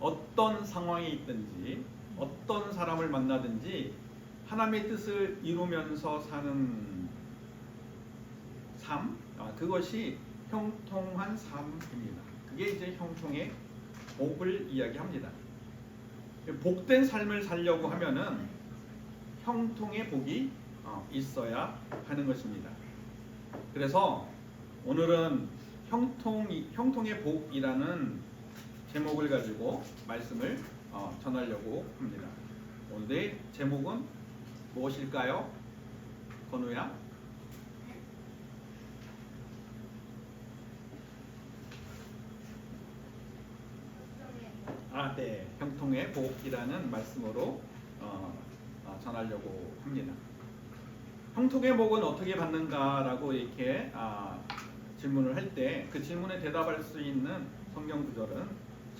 어떤 상황에 있든지 어떤 사람을 만나든지 하나님의 뜻을 이루면서 사는 삶, 그것이 형통한 삶입니다. 그게 이제 형통의 복을 이야기합니다. 복된 삶을 살려고 하면은 형통의 복이 있어야 하는 것입니다. 그래서 오늘은 형통의 복이라는 제목을 가지고 말씀을 전하려고 합니다. 오늘의 제목은 무엇일까요? 건우야? 네. 형통의 복이라는 말씀으로 전하려고 합니다. 형통의 복은 어떻게 받는가라고 이렇게 질문을 할 때 그 질문에 대답할 수 있는 성경 구절은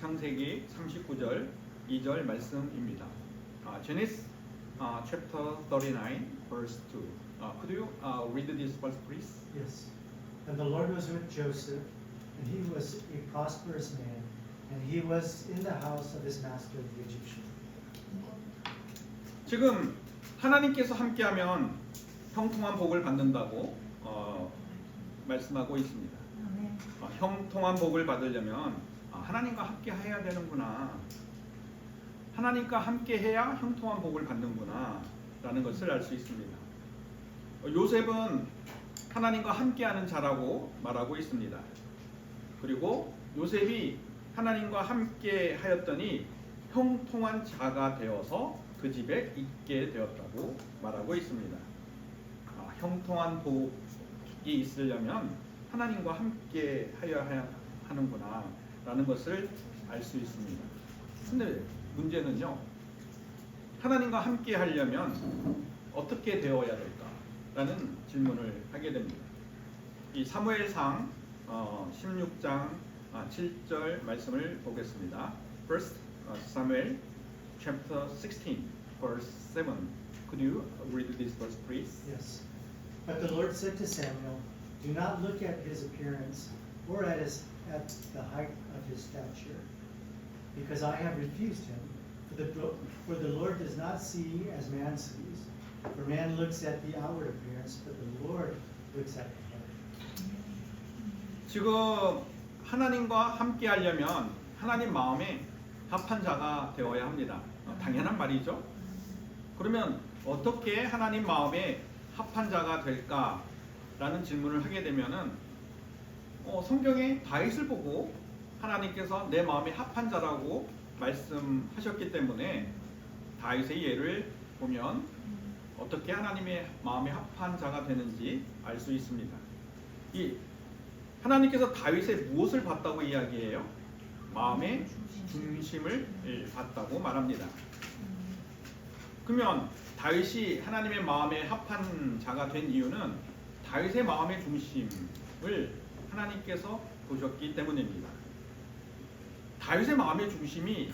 창세기 39절 2절 말씀입니다. Genesis chapter 39 verse 2. Could you read this verse, please? Yes. And the Lord was with Joseph, and he was a prosperous man, and he was in the house of his master the Egyptian. 지금 하나님께서 함께하면 형통한 복을 받는다고 말씀하고 있습니다. 형통한 복을 받으려면 하나님과 함께 해야 되는구나. 하나님과 함께 해야 형통한 복을 받는구나 라는 것을 알 수 있습니다. 요셉은 하나님과 함께하는 자라고 말하고 있습니다. 그리고 요셉이 하나님과 함께 하였더니 형통한 자가 되어서 그 집에 있게 되었다고 말하고 있습니다. 형통한 복이 있으려면 하나님과 함께 하여야 하는구나 라는 것을 알 수 있습니다. 근데 문제는요, 하나님과 함께 하려면 어떻게 되어야 될까? 라는 질문을 하게 됩니다. 이 사무엘상 16장 7절 말씀을 보겠습니다. First Samuel chapter 16 verse 7. Could you read this verse, please? Yes. But the Lord said to Samuel, "Do not look at his appearance or at the height of his stature, because I have refused him. For the Lord does not see as man sees. For man looks at the outward appearance, but the Lord looks at the heart." 지금 하나님과 함께 하려면 하나님 마음에 합한 자가 되어야 합니다. 당연한 말이죠. 그러면 어떻게 하나님 마음에 합한 자가 될까라는 질문을 하게 되면은 성경에 다윗을 보고 하나님께서 내 마음에 합한 자라고 말씀하셨기 때문에 다윗의 예를 보면 어떻게 하나님의 마음에 합한 자가 되는지 알 수 있습니다. 이 하나님께서 다윗의 무엇을 봤다고 이야기해요? 마음의 중심을 봤다고 말합니다. 그러면 다윗이 하나님의 마음에 합한 자가 된 이유는 다윗의 마음의 중심을 하나님께서 보셨기 때문입니다. 다윗의 마음의 중심이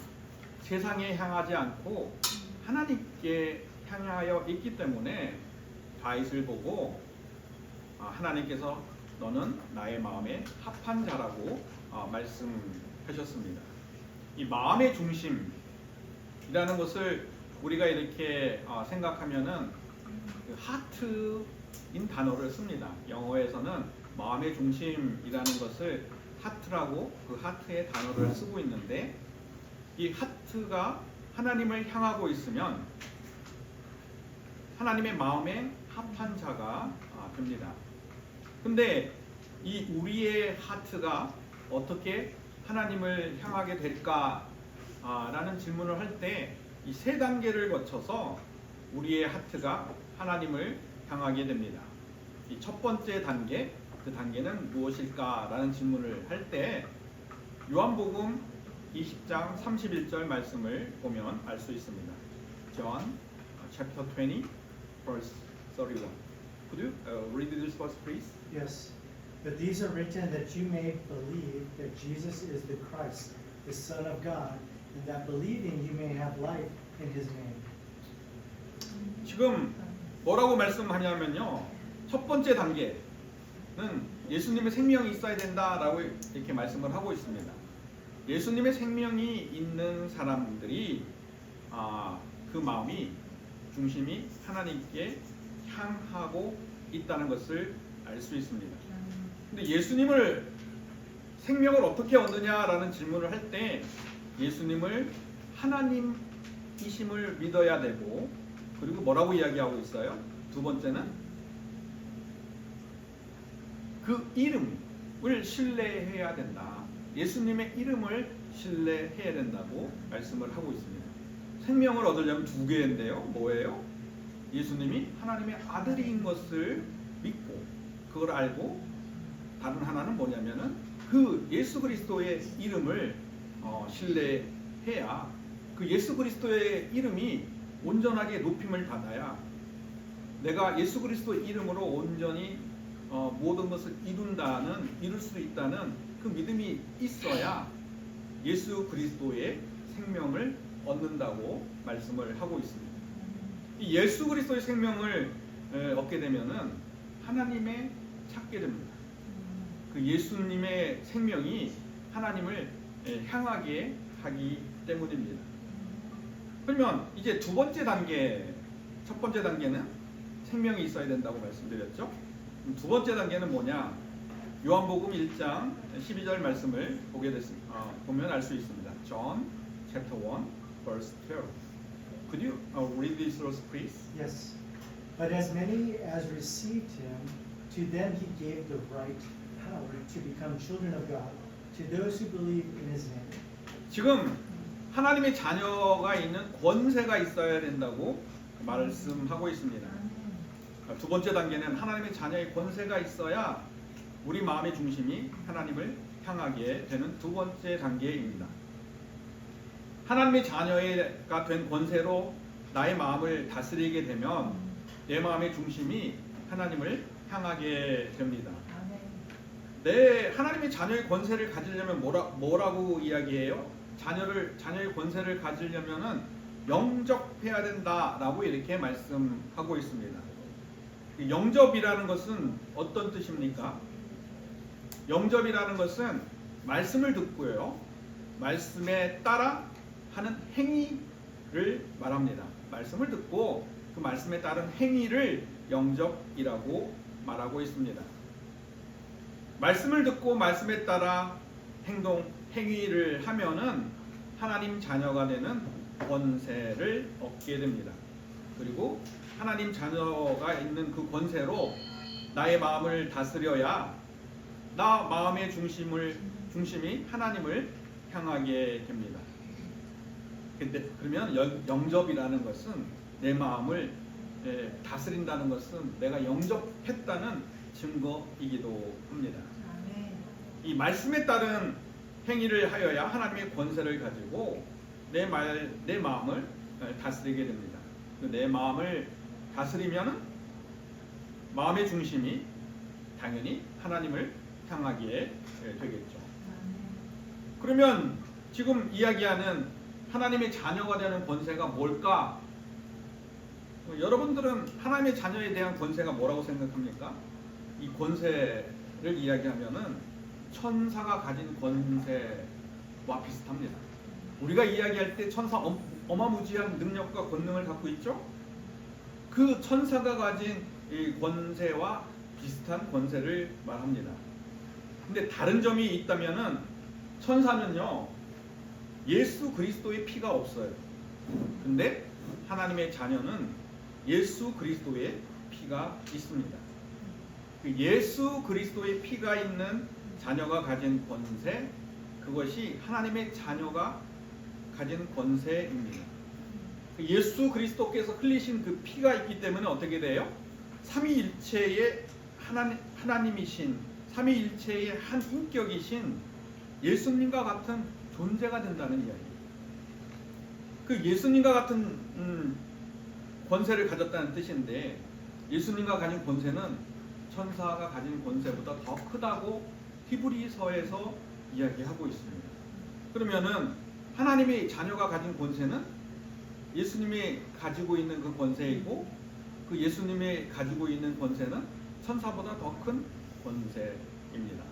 세상에 향하지 않고 하나님께 향하여 있기 때문에 다윗을 보고 하나님께서 너는 나의 마음에 합한 자라고 말씀하셨습니다. 이 마음의 중심이라는 것을 우리가 이렇게 생각하면은 그 하트인 단어를 씁니다. 영어에서는 마음의 중심이라는 것을 하트라고 그 하트의 단어를 쓰고 있는데 이 하트가 하나님을 향하고 있으면 하나님의 마음에 합한 자가 됩니다. 근데 이 우리의 하트가 어떻게 하나님을 향하게 될까라는 질문을 할 때 이 세 단계를 거쳐서 우리의 하트가 하나님을 향하게 됩니다. 이 첫 번째 단계, 그 단계는 무엇일까라는 질문을 할 때 요한복음 20장 31절 말씀을 보면 알 수 있습니다. John chapter 20 verse 31. Could you read this verse, please? Yes. But these are written that you may believe that Jesus is the Christ, the Son of God, and that believing you may have life in His name. 지금 뭐라고 말씀하냐면요, 첫 번째 단계는 예수님의 생명이 있어야 된다라고 이렇게 말씀을 하고 있습니다. 예수님의 생명이 있는 사람들이 그 마음이 중심이 하나님께 향하고 있다는 것을 알 수 있습니다. 근데 예수님을 생명을 어떻게 얻느냐라는 질문을 할 때 예수님을 하나님이심을 믿어야 되고, 그리고 뭐라고 이야기하고 있어요? 두 번째는 그 이름을 신뢰해야 된다. 예수님의 이름을 신뢰해야 된다고 말씀을 하고 있습니다. 생명을 얻으려면 두 개인데요. 뭐예요? 예수님이 하나님의 아들인 것을 믿고 그걸 알고, 다른 하나는 뭐냐면은 그 예수 그리스도의 이름을 신뢰해야, 그 예수 그리스도의 이름이 온전하게 높임을 받아야 내가 예수 그리스도의 이름으로 온전히 모든 것을 이룰 수 있다는 그 믿음이 있어야 예수 그리스도의 생명을 얻는다고 말씀을 하고 있습니다. 이 예수 그리스도의 생명을 얻게 되면은 하나님의 찾게 됩니다. 그 예수님의 생명이 하나님을 향하게 하기 때문입니다. 그러면 이제 두 번째 단계, 첫 번째 단계는 생명이 있어야 된다고 말씀드렸죠. 두 번째 단계는 뭐냐? 요한복음 1장 12절 말씀을 보면 알 수 있습니다. John chapter 1 verse 12. Could you read this verse, please? Yes. But as many as received him, to them he gave the right power to become children of God, to those who believe in his name. 지금 하나님의 자녀가 있는 권세가 있어야 된다고 말씀하고 있습니다. 두 번째 단계는 하나님의 자녀의 권세가 있어야 우리 마음의 중심이 하나님을 향하게 되는 두 번째 단계입니다. 하나님의 자녀가 된 권세로 나의 마음을 다스리게 되면 내 마음의 중심이 하나님을 향하게 됩니다. 내 하나님의 자녀의 권세를 가지려면 뭐라고 이야기해요? 자녀의 권세를 가지려면은 영접해야 된다라고 이렇게 말씀하고 있습니다. 영접이라는 것은 어떤 뜻입니까? 영접이라는 것은 말씀을 듣고요, 말씀에 따라 하는 행위를 말합니다. 말씀을 듣고 그 말씀에 따른 행위를 영접이라고 말하고 있습니다. 말씀을 듣고 말씀에 따라 행위를 하면은 하나님 자녀가 되는 권세를 얻게 됩니다. 그리고 하나님 자녀가 있는 그 권세로 나의 마음을 다스려야 나 마음의 중심이 하나님을 향하게 됩니다. 그러면 영접이라는 것은 내 마음을 다스린다는 것은 내가 영접했다는 증거이기도 합니다. 이 말씀에 따른 행위를 하여야 하나님의 권세를 가지고 내 마음을 다스리게 됩니다. 내 마음을 다스리면 마음의 중심이 당연히 하나님을 향하게 되겠죠. 그러면 지금 이야기하는 하나님의 자녀가 되는 권세가 뭘까? 여러분들은 하나님의 자녀에 대한 권세가 뭐라고 생각합니까? 이 권세를 이야기하면은 천사가 가진 권세와 비슷합니다. 우리가 이야기할 때 천사 어마무지한 능력과 권능을 갖고 있죠? 그 천사가 가진 이 권세와 비슷한 권세를 말합니다. 근데 다른 점이 있다면은 천사는요, 예수 그리스도의 피가 없어요. 근데 하나님의 자녀는 예수 그리스도의 피가 있습니다. 그 예수 그리스도의 피가 있는 자녀가 가진 권세, 그것이 하나님의 자녀가 가진 권세입니다. 그 예수 그리스도께서 흘리신 그 피가 있기 때문에 어떻게 돼요? 삼위일체의 하나님이신, 삼위일체의 한 인격이신 예수님과 같은 존재가 된다는 이야기예요. 그 예수님과 같은 권세를 가졌다는 뜻인데, 예수님과 가진 권세는 천사가 가진 권세보다 더 크다고 히브리서에서 이야기하고 있습니다. 그러면은 하나님의 자녀가 가진 권세는 예수님이 가지고 있는 그 권세이고, 그 예수님이 가지고 있는 권세는 천사보다 더 큰 권세입니다.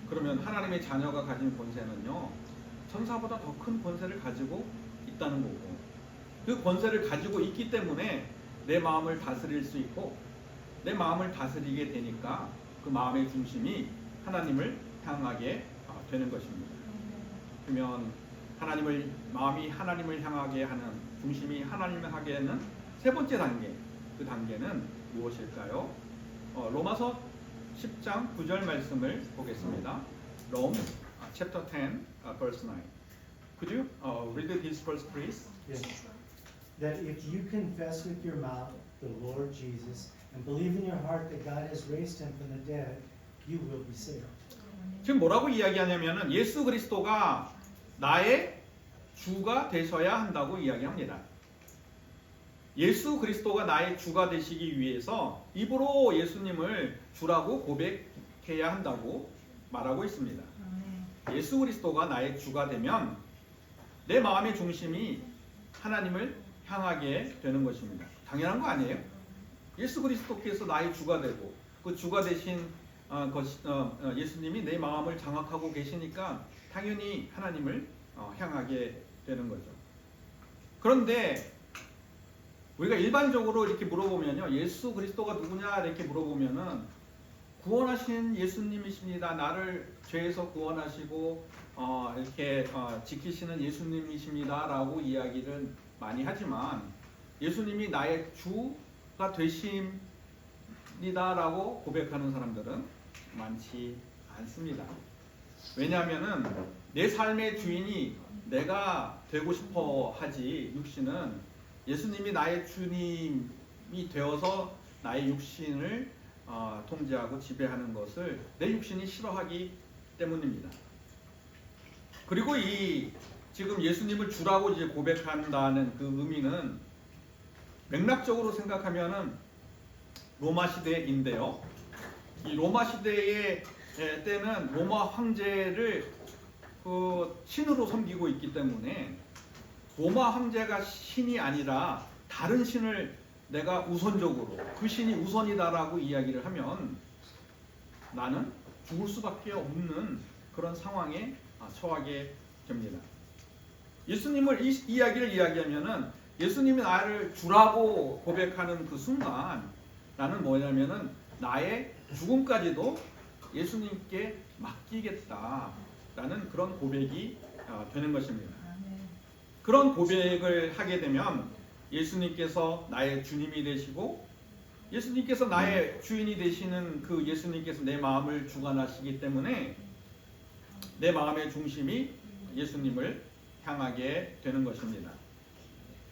그러면 하나님의 자녀가 가진 권세는요, 천사보다 더 큰 권세를 가지고 있다는 거고, 그 권세를 가지고 있기 때문에 내 마음을 다스릴 수 있고, 내 마음을 다스리게 되니까 그 마음의 중심이 하나님을 향하게 되는 것입니다. 그러면 마음이 하나님을 향하게 하는, 중심이 하나님을 하게 하는 세 번째 단계, 그 단계는 무엇일까요? 로마서 10장 9절 말씀을 보겠습니다. Rome chapter 10 verse 9. Could you read this verse, please? Yes. That if you confess with your mouth the Lord Jesus and believe in your heart that God has raised him from the dead, you will be saved. 지금 뭐라고 이야기하냐면은 예수 그리스도가 나의 주가 되셔야 한다고 이야기합니다. 예수 그리스도가 나의 주가 되시기 위해서 입으로 예수님을 주라고 고백해야 한다고 말하고 있습니다. 예수 그리스도가 나의 주가 되면 내 마음의 중심이 하나님을 향하게 되는 것입니다. 당연한 거 아니에요? 예수 그리스도께서 나의 주가 되고 그 주가 되신 예수님이 내 마음을 장악하고 계시니까 당연히 하나님을 향하게 되는 거죠. 그런데 우리가 일반적으로 이렇게 물어보면요, 예수 그리스도가 누구냐 이렇게 물어보면은 구원하신 예수님이십니다. 나를 죄에서 구원하시고 이렇게 지키시는 예수님이십니다라고 이야기를 많이 하지만 예수님이 나의 주가 되십니다라고 고백하는 사람들은 많지 않습니다. 왜냐하면은 내 삶의 주인이 내가 되고 싶어 하지, 육신은 예수님이 나의 주님이 되어서 나의 육신을 통제하고 지배하는 것을 내 육신이 싫어하기 때문입니다. 그리고 지금 예수님을 주라고 이제 고백한다는 그 의미는 맥락적으로 생각하면은 로마 시대인데요. 이 로마 시대의 때는 로마 황제를 그 신으로 섬기고 있기 때문에 로마 황제가 신이 아니라 다른 신을 내가 우선적으로 그 신이 우선이다라고 이야기를 하면 나는 죽을 수밖에 없는 그런 상황에 처하게 됩니다. 예수님을 이야기를 이야기하면은 예수님이 나를 주라고 고백하는 그 순간 나는 뭐냐면은 나의 죽음까지도 예수님께 맡기겠다라는 그런 고백이 되는 것입니다. 그런 고백을 하게 되면 예수님께서 나의 주님이 되시고 예수님께서 나의 주인이 되시는 그 예수님께서 내 마음을 주관하시기 때문에 내 마음의 중심이 예수님을 향하게 되는 것입니다.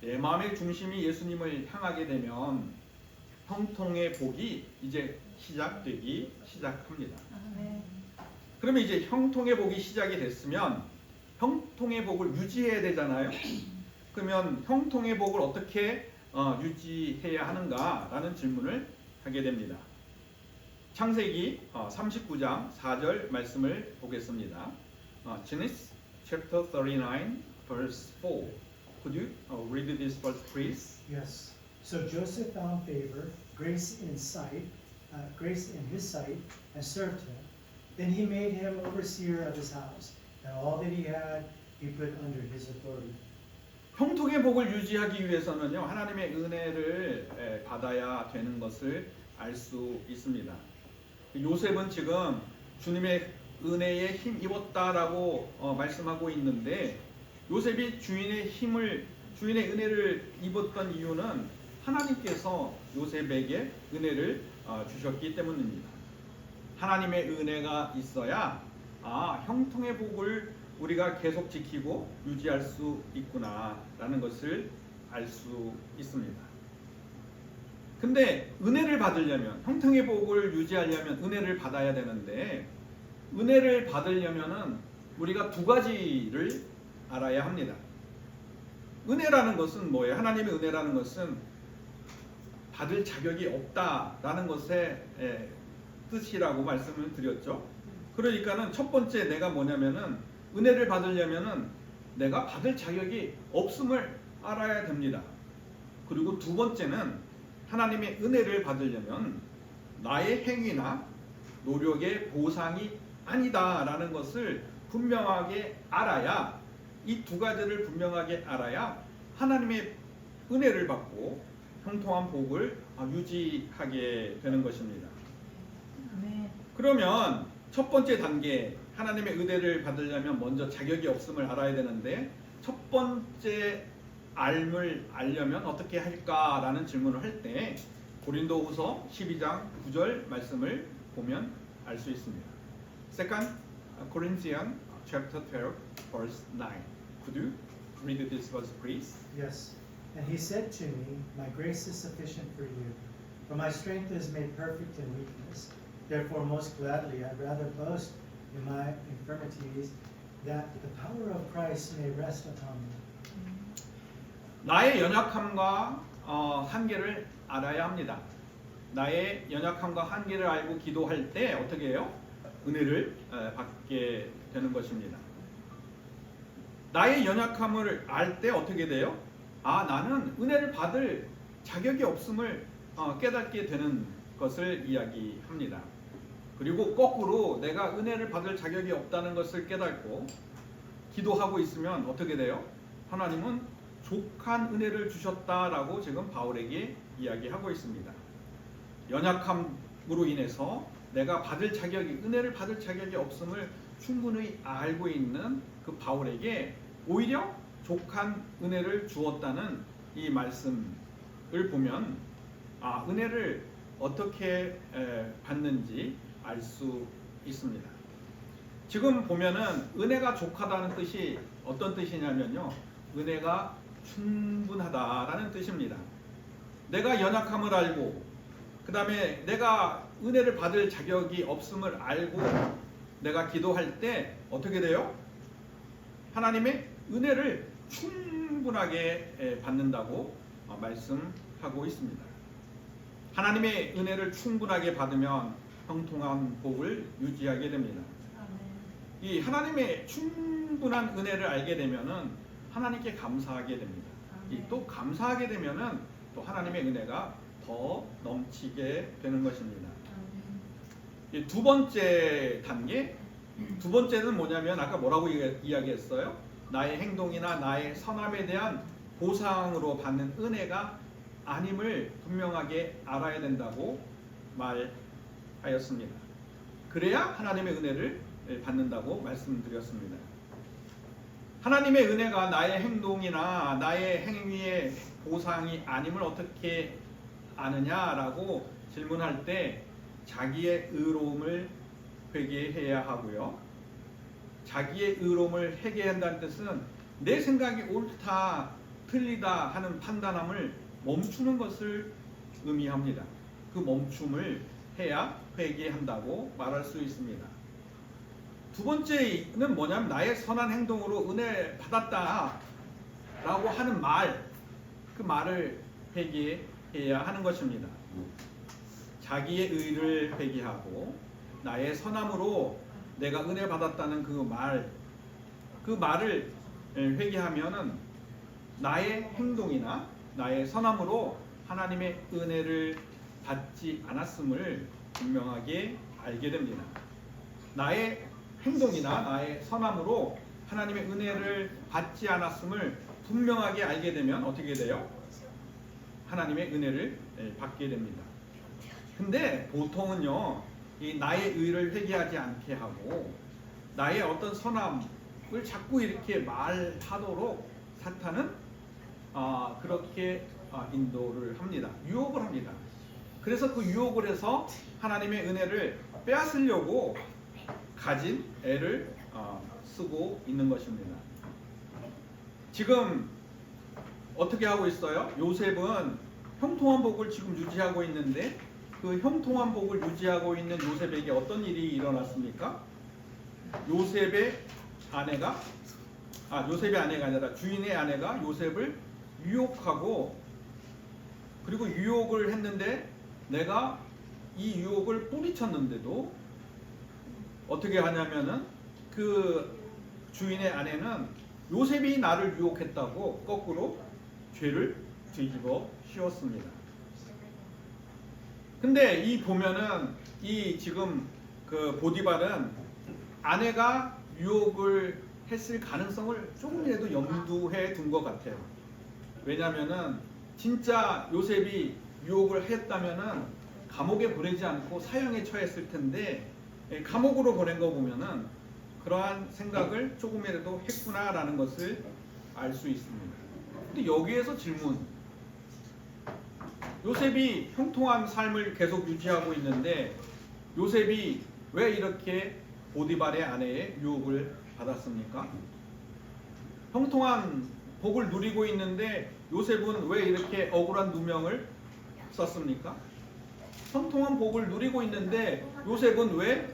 내 마음의 중심이 예수님을 향하게 되면 형통의 복이 이제 시작되기 시작합니다. 그러면 이제 형통의 복이 시작이 됐으면 형통의 복을 유지해야 되잖아요. 그러면 형통의 복을 어떻게 유지해야 하는가라는 질문을 하게 됩니다. 창세기 39장 4절 말씀을 보겠습니다. Genesis chapter 39 verse 4. Could you read this verse, please? Yes. So Joseph found favor, grace in his sight, and served him. Then he made him overseer of his house, and all that he had he put under his authority. 형통의 복을 유지하기 위해서는요, 하나님의 은혜를 받아야 되는 것을 알 수 있습니다. 요셉은 지금 주님의 은혜에 힘 입었다라고 말씀하고 있는데, 요셉이 주인의 은혜를 입었던 이유는 하나님께서 요셉에게 은혜를 주셨기 때문입니다. 하나님의 은혜가 있어야 형통의 복을 우리가 계속 지키고 유지할 수 있구나라는 것을 알 수 있습니다. 근데 은혜를 받으려면, 형통의 복을 유지하려면 은혜를 받아야 되는데, 은혜를 받으려면은 우리가 두 가지를 알아야 합니다. 은혜라는 것은 뭐예요? 하나님의 은혜라는 것은 받을 자격이 없다라는 것의 뜻이라고 말씀을 드렸죠. 그러니까는 첫 번째 내가 뭐냐면은 은혜를 받으려면은 내가 받을 자격이 없음을 알아야 됩니다. 그리고 두 번째는 하나님의 은혜를 받으려면 나의 행위나 노력의 보상이 아니다라는 것을 분명하게 알아야 이 두 가지를 분명하게 알아야 하나님의 은혜를 받고 형통한 복을 유지하게 되는 것입니다. 그러면 첫 번째 단계, 하나님의 은혜를 받으려면 먼저 자격이 없음을 알아야 되는데, 첫 번째 알을 알려면 어떻게 할까라는 질문을 할 때 고린도후서 12장 9절 말씀을 보면 알 수 있습니다. Second Corinthians chapter 12 verse 9. Could you read this verse, please? Yes. And he said to me, My grace is sufficient for you, for my strength is made perfect in weakness. Therefore, most gladly, I'd rather boast in my infirmities, that the power of Christ may rest upon me. 나의 연약함과 한계를 알아야 합니다. 나의 연약함과 한계를 알고 기도할 때 어떻게 해요? 은혜를 받게 되는 것입니다. 나의 연약함을 알 때 어떻게 돼요? 나는 은혜를 받을 자격이 없음을 깨닫게 되는 것을 이야기합니다. 그리고 거꾸로 내가 은혜를 받을 자격이 없다는 것을 깨닫고 기도하고 있으면 어떻게 돼요? 하나님은 족한 은혜를 주셨다라고 지금 바울에게 이야기하고 있습니다. 연약함으로 인해서 내가 은혜를 받을 자격이 없음을 충분히 알고 있는 그 바울에게 오히려 족한 은혜를 주었다는 이 말씀을 보면 은혜를 어떻게 받는지 알 수 있습니다. 지금 보면은 은혜가 족하다는 뜻이 어떤 뜻이냐면요, 은혜가 충분하다라는 뜻입니다. 내가 연약함을 알고 그 다음에 내가 은혜를 받을 자격이 없음을 알고 내가 기도할 때 어떻게 돼요? 하나님의 은혜를 충분하게 받는다고 말씀하고 있습니다. 하나님의 은혜를 충분하게 받으면 형통한 복을 유지하게 됩니다. 이 하나님의 충분한 은혜를 알게 되면은 하나님께 감사하게 됩니다. 또 감사하게 되면은 또 하나님의 은혜가 더 넘치게 되는 것입니다. 이 두 번째 단계, 두 번째는 뭐냐면 아까 뭐라고 이야기했어요? 나의 행동이나 나의 선함에 대한 보상으로 받는 은혜가 아님을 분명하게 알아야 된다고 말하였습니다. 그래야 하나님의 은혜를 받는다고 말씀드렸습니다. 하나님의 은혜가 나의 행동이나 나의 행위의 보상이 아님을 어떻게 아느냐라고 질문할 때 자기의 의로움을 회개해야 하고요. 자기의 의로움을 회개한다는 뜻은 내 생각이 옳다, 틀리다 하는 판단함을 멈추는 것을 의미합니다. 그 멈춤을 해야 회개한다고 말할 수 있습니다. 두 번째는 뭐냐면 나의 선한 행동으로 은혜 받았다 라고 하는 그 말을 회개해야 하는 것입니다. 자기의 의를 회개하고 나의 선함으로 내가 은혜 받았다는 그 말을 회개하면은 나의 행동이나 나의 선함으로 하나님의 은혜를 받지 않았음을 분명하게 알게 됩니다. 나의 행동이나 나의 선함으로 하나님의 은혜를 받지 않았음을 분명하게 알게 되면 어떻게 돼요? 하나님의 은혜를 받게 됩니다. 근데 보통은요, 이 나의 의를 회개하지 않게 하고 나의 어떤 선함을 자꾸 이렇게 말하도록 사탄은 그렇게 인도를 합니다. 유혹을 합니다. 그래서 그 유혹을 해서 하나님의 은혜를 빼앗으려고 가진 애를 쓰고 있는 것입니다. 지금 어떻게 하고 있어요? 요셉은 형통한 복을 지금 유지하고 있는데 그 형통한 복을 유지하고 있는 요셉에게 어떤 일이 일어났습니까? 요셉의 아내가 아니라 주인의 아내가 요셉을 유혹하고, 그리고 유혹을 했는데 내가 이 유혹을 뿌리쳤는데도 어떻게 하냐면은 그 주인의 아내는 요셉이 나를 유혹했다고 거꾸로 죄를 뒤집어 씌웠습니다. 근데 이 보면은 이 지금 그 보디발은 아내가 유혹을 했을 가능성을 조금이라도 염두해 둔 것 같아요. 왜냐하면은 진짜 요셉이 유혹을 했다면은 감옥에 보내지 않고 사형에 처했을 텐데 감옥으로 보낸 거 보면은 그러한 생각을 조금이라도 했구나라는 것을 알 수 있습니다. 근데 여기에서 질문. 요셉이 형통한 삶을 계속 유지하고 있는데 요셉이 왜 이렇게 보디발의 아내의 유혹을 받았습니까? 형통한 복을 누리고 있는데 요셉은 왜 이렇게 억울한 누명을 썼습니까? 형통한 복을 누리고 있는데 요셉은 왜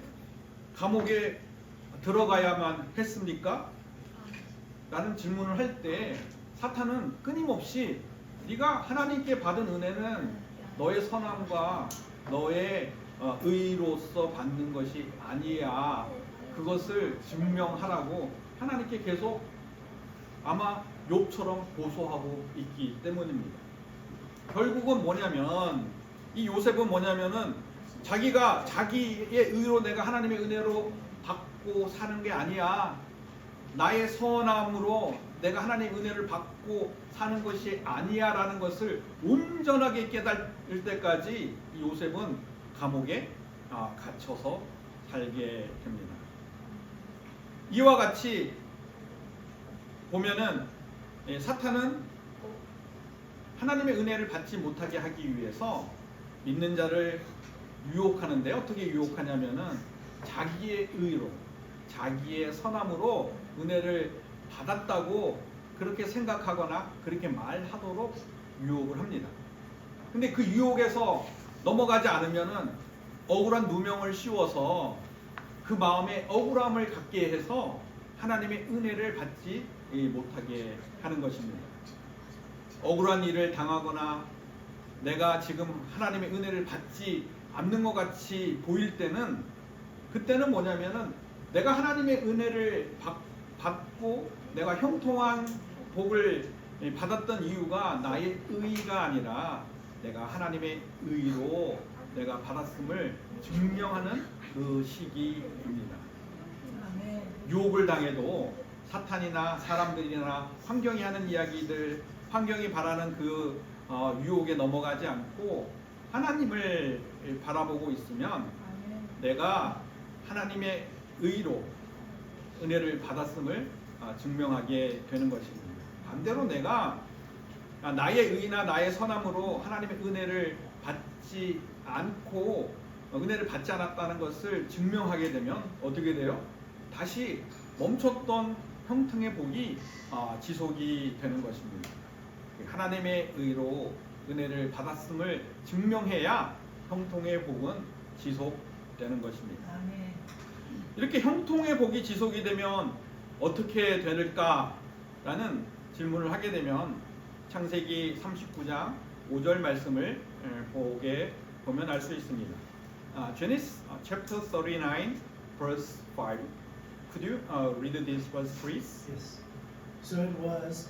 감옥에 들어가야만 했습니까? 라는 질문을 할 때 사탄은 끊임없이 네가 하나님께 받은 은혜는 너의 선함과 너의 의로서 받는 것이 아니야. 그것을 증명하라고 하나님께 계속 아마 욥처럼 고소하고 있기 때문입니다. 결국은 뭐냐면 이 요셉은 뭐냐면은 자기가 자기의 의로 내가 하나님의 은혜로 받고 사는 게 아니야. 나의 선함으로 내가 하나님의 은혜를 받고 사는 것이 아니야 라는 것을 온전하게 깨달을 때까지 이 요셉은 감옥에 갇혀서 살게 됩니다. 이와 같이 보면은 사탄은 하나님의 은혜를 받지 못하게 하기 위해서 믿는 자를 유혹하는데 어떻게 유혹하냐면은 자기의 의로 자기의 선함으로 은혜를 받았다고 그렇게 생각하거나 그렇게 말하도록 유혹을 합니다. 근데 그 유혹에서 넘어가지 않으면은 억울한 누명을 씌워서 그 마음에 억울함을 갖게 해서 하나님의 은혜를 받지 못하게 하는 것입니다. 억울한 일을 당하거나 내가 지금 하나님의 은혜를 받지 않는 것 같이 보일 때는 그때는 뭐냐면은 내가 하나님의 은혜를 받고 내가 형통한 복을 받았던 이유가 나의 의가 아니라 내가 하나님의 의로 내가 받았음을 증명하는 그 시기입니다. 유혹을 당해도 사탄이나 사람들이나 환경이 하는 이야기들, 환경이 바라는 그 유혹에 넘어가지 않고 하나님을 바라보고 있으면 내가 하나님의 의로 은혜를 받았음을 증명하게 되는 것입니다. 반대로 내가 나의 의나 나의 선함으로 하나님의 은혜를 받지 않고 은혜를 받지 않았다는 것을 증명하게 되면 어떻게 돼요? 다시 멈췄던 형통의 복이 지속이 되는 것입니다. 하나님의 의로 은혜를 받았음을 증명해야 형통의 복은 지속되는 것입니다. 이렇게 형통의 복이 지속이 되면 어떻게 될까라는 질문을 하게 되면 창세기 39장 5절 말씀을 보면 알 수 있습니다. Genesis chapter 39 verse 5. Could you read this verse, please? Yes. So it was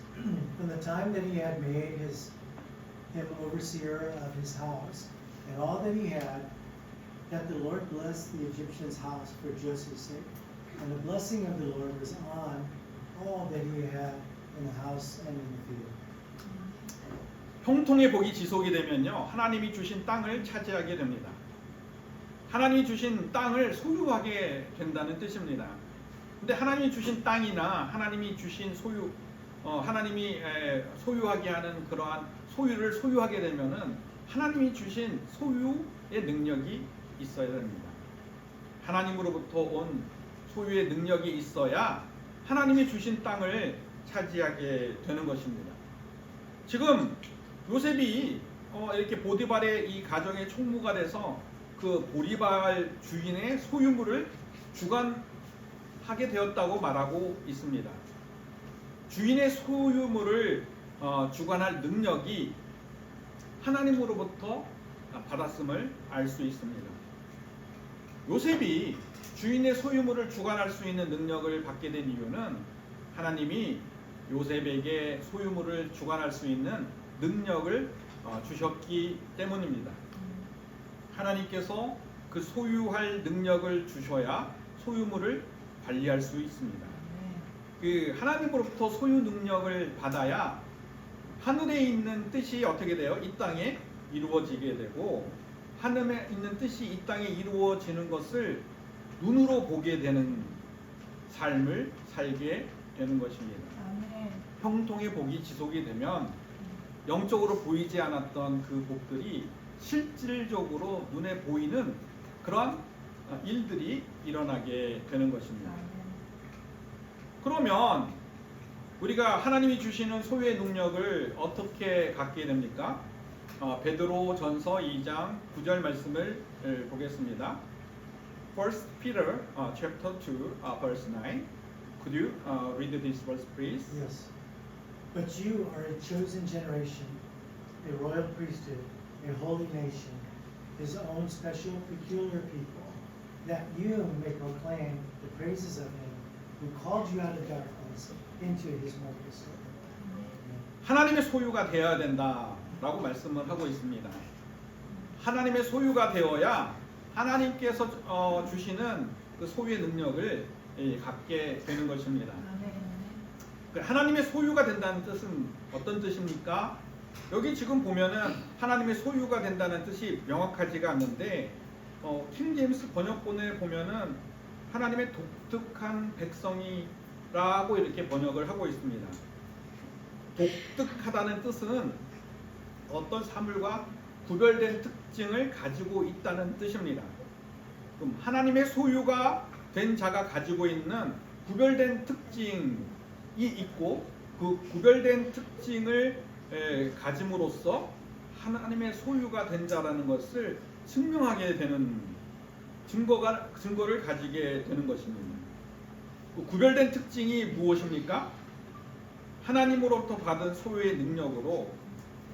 from the time that he had made him overseer of his house and all that he had, that the Lord blessed the Egyptian's house for Joseph's sake. And the blessing of the Lord was on all that he had in the house and in the field. 형통의 복이 지속이 되면요, 하나님이 주신 땅을 차지하게 됩니다. 하나님이 주신 땅을 소유하게 된다는 뜻입니다. 근데 하나님이 주신 땅이나 하나님이 주신 하나님이 소유하게 하는 그러한 소유를 소유하게 되면은 하나님이 주신 소유의 능력이 있어야 됩니다. 하나님으로부터 온 소유의 능력이 있어야 하나님이 주신 땅을 차지하게 되는 것입니다. 지금 요셉이 이렇게 보디발의 이 가정의 총무가 돼서 그 보디발 주인의 소유물을 주관하게 되었다고 말하고 있습니다. 주인의 소유물을 주관할 능력이 하나님으로부터 받았음을 알 수 있습니다. 요셉이 주인의 소유물을 주관할 수 있는 능력을 받게 된 이유는 하나님이 요셉에게 소유물을 주관할 수 있는 능력을 주셨기 때문입니다. 하나님께서 그 소유할 능력을 주셔야 소유물을 관리할 수 있습니다. 그 하나님으로부터 소유 능력을 받아야 하늘에 있는 뜻이 어떻게 돼요? 이 땅에 이루어지게 되고 하늘에 있는 뜻이 이 땅에 이루어지는 것을 눈으로 보게 되는 삶을 살게 되는 것입니다. 아멘. 형통의 복이 지속이 되면 영적으로 보이지 않았던 그 복들이 실질적으로 눈에 보이는 그런 일들이 일어나게 되는 것입니다. 아멘. 그러면 우리가 하나님이 주시는 소유의 능력을 어떻게 갖게 됩니까? 베드로 전서 2장 9절 말씀을 보겠습니다. 1 Peter chapter 2 verse 9. Could you read this verse please? Yes. But you are a chosen generation, a royal priesthood, a holy nation, his own special peculiar people, that you may proclaim the praises of him who called you out of darkness into his marvelous light. 하나님의 소유가 되어야 된다라고 말씀을 하고 있습니다. 하나님의 소유가 되어야 하나님께서 주시는 그 소유의 능력을 갖게 되는 것입니다. 아멘. 하나님의 소유가 된다는 뜻은 어떤 뜻입니까? 여기 지금 보면은 하나님의 소유가 된다는 뜻이 명확하지가 않는데 킹 제임스 번역본에 보면은 하나님의 독특한 백성이라고 이렇게 번역을 하고 있습니다. 독특하다는 뜻은 어떤 사물과 구별된 특징을 가지고 있다는 뜻입니다. 그럼 하나님의 소유가 된 자가 가지고 있는 구별된 특징이 있고 그 구별된 특징을 가짐으로써 하나님의 소유가 된 자라는 것을 증명하게 되는 증거를 가지게 되는 것입니다. 그 구별된 특징이 무엇입니까? 하나님으로부터 받은 소유의 능력으로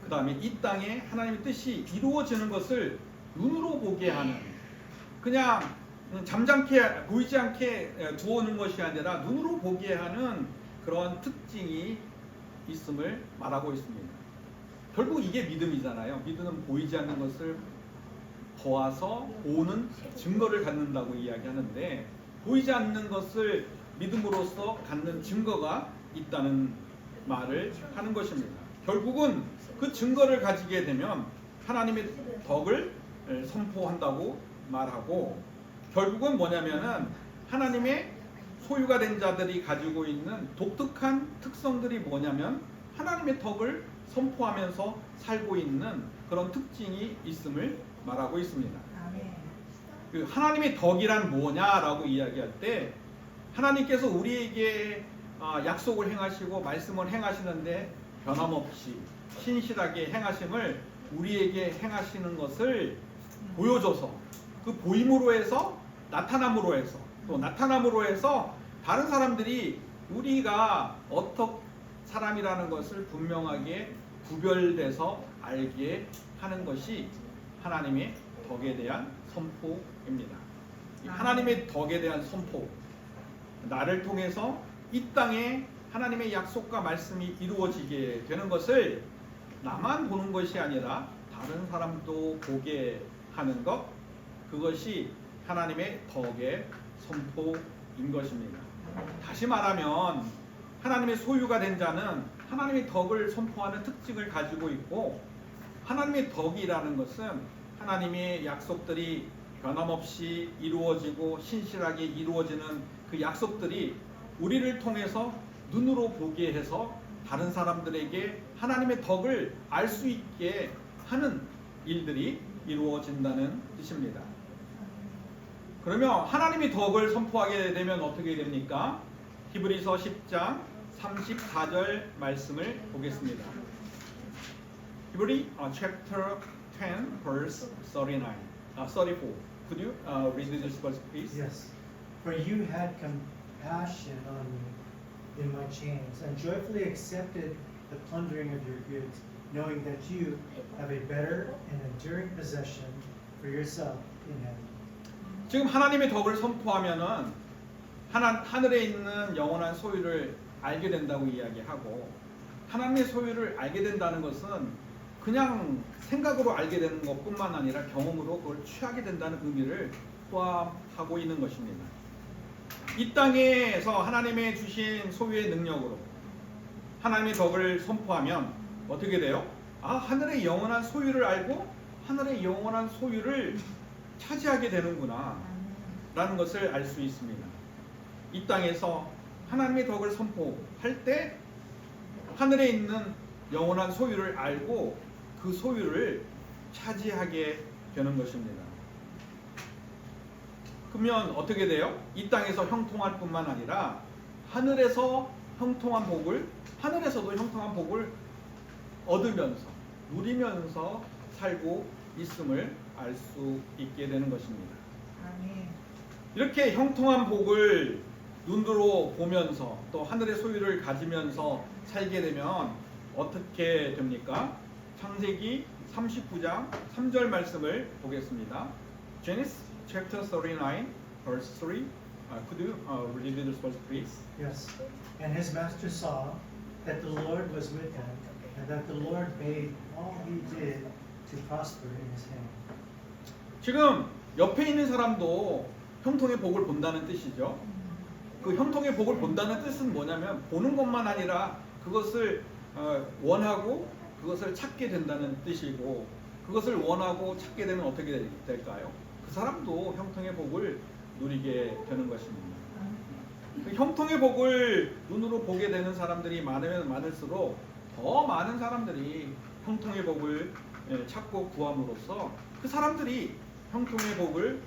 그 다음에 이 땅에 하나님의 뜻이 이루어지는 것을 눈으로 보게 하는, 그냥 잠잠케 보이지 않게 두어놓은 것이 아니라 눈으로 보게 하는 그런 특징이 있음을 말하고 있습니다. 결국 이게 믿음이잖아요. 믿음은 보이지 않는 것을 보아서 보는 증거를 갖는다고 이야기하는데, 보이지 않는 것을 믿음으로써 갖는 증거가 있다는 말을 하는 것입니다. 결국은 그 증거를 가지게 되면 하나님의 덕을 선포한다고 말하고, 결국은 뭐냐면은 하나님의 소유가 된 자들이 가지고 있는 독특한 특성들이 뭐냐면 하나님의 덕을 선포하면서 살고 있는 그런 특징이 있음을 말하고 있습니다. 아멘. 그 하나님의 덕이란 뭐냐라고 이야기할 때 하나님께서 우리에게 약속을 행하시고 말씀을 행하시는데 변함없이 신실하게 행하심을 우리에게 행하시는 것을 보여줘서 그 보임으로 해서 나타남으로 해서 또 나타남으로 해서 다른 사람들이 우리가 어떤 사람이라는 것을 분명하게 구별돼서 알게 하는 것이 하나님의 덕에 대한 선포입니다. 이 하나님의 덕에 대한 선포, 나를 통해서 이 땅에 하나님의 약속과 말씀이 이루어지게 되는 것을 나만 보는 것이 아니라 다른 사람도 보게 하는 것, 그것이 하나님의 덕의 선포인 것입니다. 다시 말하면 하나님의 소유가 된 자는 하나님의 덕을 선포하는 특징을 가지고 있고, 하나님의 덕이라는 것은 하나님의 약속들이 변함없이 이루어지고 신실하게 이루어지는 그 약속들이 우리를 통해서 눈으로 보게 해서 다른 사람들에게 하나님의 덕을 알 수 있게 하는 일들이 이루어진다는 뜻입니다. 그러면 하나님의 덕을 선포하게 되면 어떻게 됩니까? 히브리서 10장 34절 말씀을 보겠습니다. 히브리 chapter 10 verse 34. Could you read this verse please? Yes. For you had compassion on me in my chains, and joyfully accepted the plundering of your goods, knowing that you have a better and enduring possession for yourself in heaven. 지금 하나님의 덕을 선포하면은 하늘에 있는 영원한 소유를 알게 된다고 이야기하고, 하나님의 소유를 알게 된다는 것은 그냥 생각으로 알게 되는 것뿐만 아니라 경험으로 그걸 취하게 된다는 의미를 포함하고 있는 것입니다. 이 땅에서 하나님의 주신 소유의 능력으로 하나님의 덕을 선포하면 어떻게 돼요? 아, 하늘의 영원한 소유를 알고 하늘의 영원한 소유를 차지하게 되는구나 라는 것을 알 수 있습니다. 이 땅에서 하나님의 덕을 선포할 때 하늘에 있는 영원한 소유를 알고 그 소유를 차지하게 되는 것입니다. 그러면 어떻게 돼요? 이 땅에서 형통할 뿐만 아니라 하늘에서도 형통한 복을 얻으면서 누리면서 살고 있음을 알 수 있게 되는 것입니다. 아멘. 이렇게 형통한 복을 눈으로 보면서 또 하늘의 소유를 가지면서 살게 되면 어떻게 됩니까? 창세기 39장 3절 말씀을 보겠습니다. Genesis chapter 39 verse 3. Could you read this verse please? Yes. And his master saw that the Lord was with him, and that the Lord made all he did to prosper in his hand. 지금 옆에 있는 사람도 형통의 복을 본다는 뜻이죠. 그 형통의 복을 본다는 뜻은 뭐냐면 보는 것만 아니라 그것을 원하고 그것을 찾게 된다는 뜻이고, 그것을 원하고 찾게 되면 어떻게 될까요? 그 사람도 형통의 복을 누리게 되는 것입니다. 그 형통의 복을 눈으로 보게 되는 사람들이 많으면 많을수록 더 많은 사람들이 형통의 복을 찾고 구함으로써 그 사람들이 형통의 복을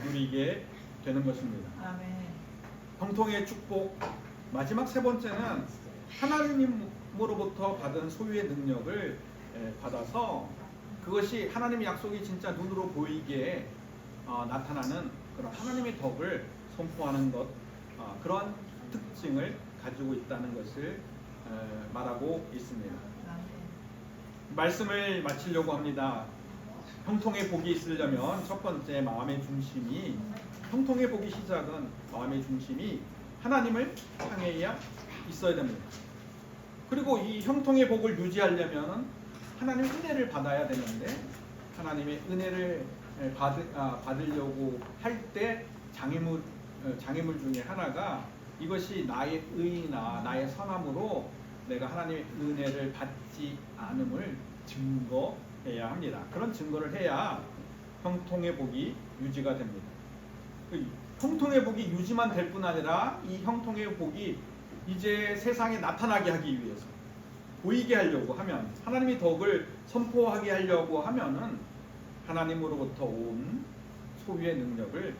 누리게 되는 것입니다. 아멘. 형통의 축복, 마지막 세 번째는 하나님으로부터 받은 소유의 능력을 받아서 그것이 하나님의 약속이 진짜 눈으로 보이게 나타나는 그런 하나님의 덕을 선포하는 것, 그런 특징을 가지고 있다는 것을 말하고 있습니다. 아멘. 말씀을 마치려고 합니다. 형통의 복이 있으려면 첫 번째 마음의 중심이, 형통의 복의 시작은 마음의 중심이 하나님을 향해야 있어야 됩니다. 그리고 이 형통의 복을 유지하려면 하나님의 은혜를 받아야 되는데, 하나님의 은혜를 받으려고 할 때 장애물 중에 하나가 이것이 나의 의나 나의 선함으로 내가 하나님의 은혜를 받지 않음을 증거해야 합니다. 그런 증거를 해야 형통의 복이 유지가 됩니다. 형통의 복이 유지만 될 뿐 아니라 이 형통의 복이 이제 세상에 나타나게 하기 위해서, 보이게 하려고 하면, 하나님의 덕을 선포하게 하려고 하면은 하나님으로부터 온 소유의 능력을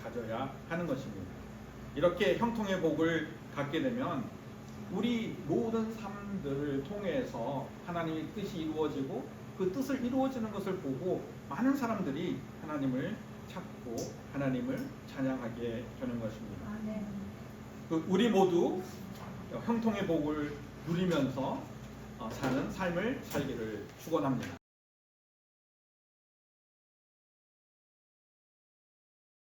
가져야 하는 것입니다. 이렇게 형통의 복을 갖게 되면 우리 모든 삶들을 통해서 하나님의 뜻이 이루어지고 그 뜻을 이루어지는 것을 보고 많은 사람들이 하나님을 찾고 하나님을 찬양하게 되는 것입니다. 아멘. 우리 모두 형통의 복을 누리면서 사는 삶을 살기를 축원합니다.